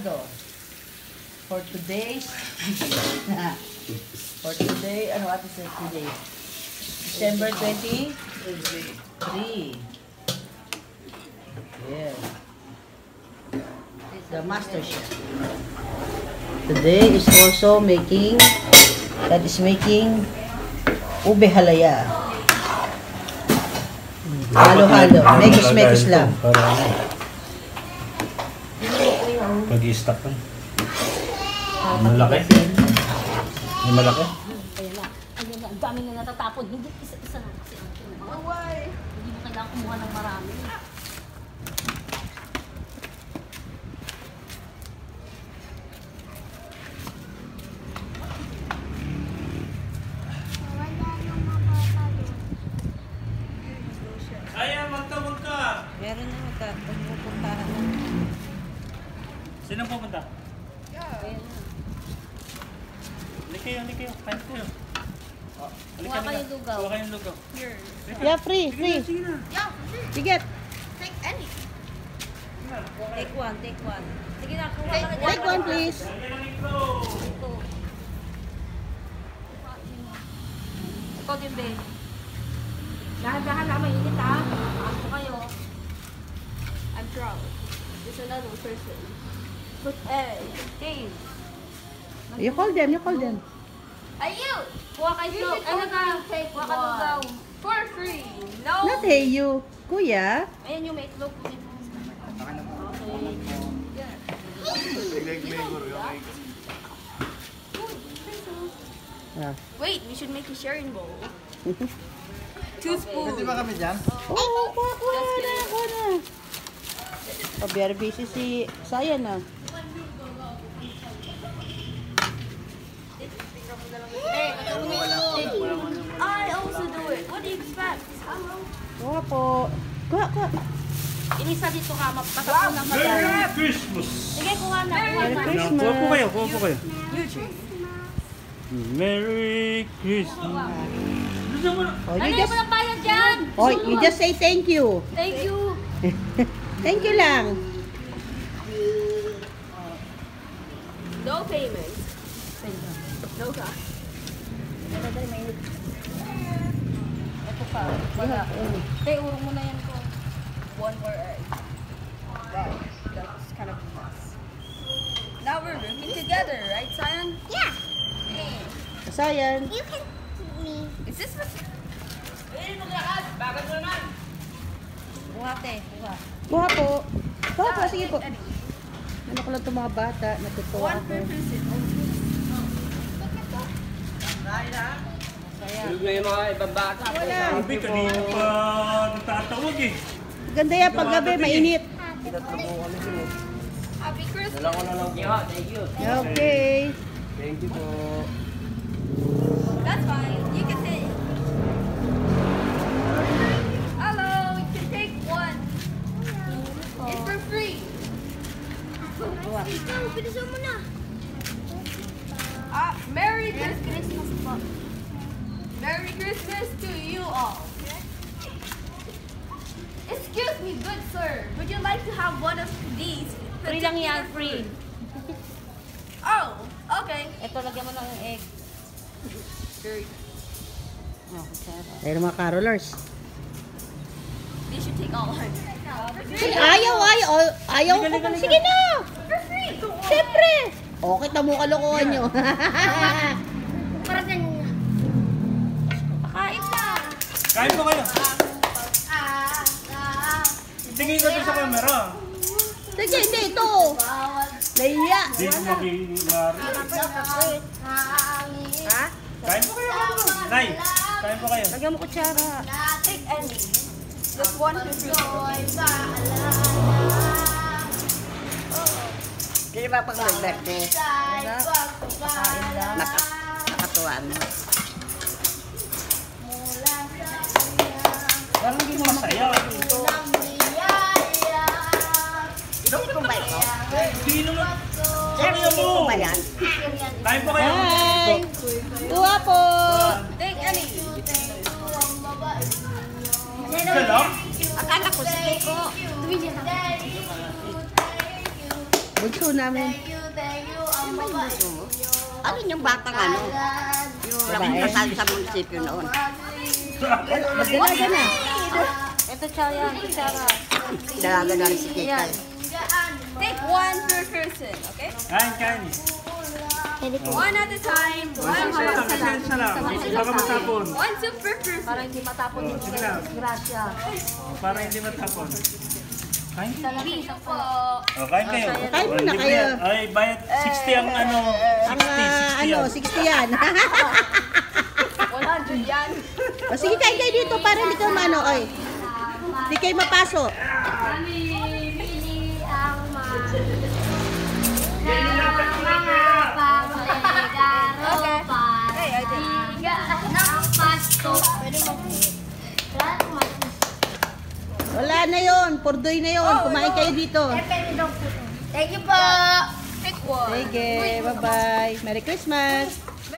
Ronaldo. For today's for today, ano what is it today? December 23. Yes. The Master Chef. Today is also making ube halaya. Halo-halo. Mekis-mekis lang. Pag-i-stop pa. Malaki? May malaki? Ayan na. Ayan na. Ang dami na natatapon. Hindi isa-isa na kasi ang hindi mo kailangan kumuha ng marami. Meron na magpupuntahan na. Sino pupunta? Hindi kayo. Kain kayo. Kuha kayong lugaw. Kuha kayong lugaw. Yeah, free. Yeah, Sige. take any. Take one. Sige na, kuha ka na dyan. Take one, please. Ito. Ikaw din, babe. Dahan-dahan na mainit, ha? Taas mo kayo. I'm proud. There's another person. But, Dave. You call them. Ayun! Kuha kayo. Ano ka? Kuha ka lugaw. For free. No. Not hey you. Kuya. Ayan yung may itlog. Okay. Ah. Wait, we should make a sharing bowl. 2 spoons. Pwede ba kami dyan? Oh, kuha na. Oh, very busy si Sayan na. I also do it. What do you expect? Kuha po. Kuha. Inisa dito ka, mapatapon ng madami. Merry Christmas! Sige, kuha na. Merry Christmas. Kuha po kayo. You choose. Merry Christmas. Oh, Ano yung walang bayad dyan? you just say thank you. Thank you. Thank you lang. No payment. No cash. Ito pa. Wala. Tay, urong mo na yan ko. One more egg. Wow. That's kind of nice. Now we're working together, right, Sayan? Yeah, Sayan. you can me. Is this what... Kuha, te. Kuha. Kuha po. Sige po. Ano ko lang itong mga bata. Natutuwa One ako. per person. Yung mga ibang bata. Sabi, kanina pa nagtatawag eh. Ganda yan pag gabi, mainit. Happy Christmas. Dala ko na lang. Yeah, thank you. Okay. Thank you po. That's fine. You can take. Hello, you can take one. It's for free. Ikaw, bilisan mo na. Merry Christmas. Merry Christmas to you all. Excuse me, good sir. Would you like to have one of these? Free lang yan, free. Oh, okay. Ito, lagyan mo ng egg. Ayun mga carolers. They should take all. Ayaw ko pa. Sige na. For free. Siyempre. Okay, tamo kalokohan nyo. Para sa inyo. Kain na. Kain po kayo. Tingin ko doon sa camera. Sige, hindi ito. Nahiya. Hindi ko makikimari. Ha? Kain po kayo. Nay, kain po kayo. Lagyan mo kutsara. Take any. Just one for free. Kaya ba pag nag-birthday? Nakatuwaan mo. Parang hindi mo masaya. Hindi ko ba ito? Hindi naman. Siyempre, hindi ko ba yan? Kain po kayo. Hi! Tuwa po! Take any. Isa lang? Akala ko sige ko. Bunso namin. Thank you. Ang babae. Ano yung batang ano? Yung Babae. kasal sa munisipyo noon. Magdalaga na. Ito Chaya, Chara. Dalaga na rin si Tita. Take one per person, okay? Kain. One at a time. Isa lang. Baka matapon. One soup per person. Para hindi matapon yung Sige lang. grasya. Para hindi matapon. Kain? Piso po. Kain kayo. Kain muna Hindi kayo. ba yan? Ay, bayad 60 ang ano. Ang 60 60 yan. 100 yan. O sige, kain kayo dito para hindi kayo mano, oy. Hindi kayo mapasok. Pili ang mga paglegaro para tiga ng pasto. Wala na yon, purdoy na yon. Kumain kayo dito. Thank you po. Take one. Sige, bye-bye. Merry Christmas.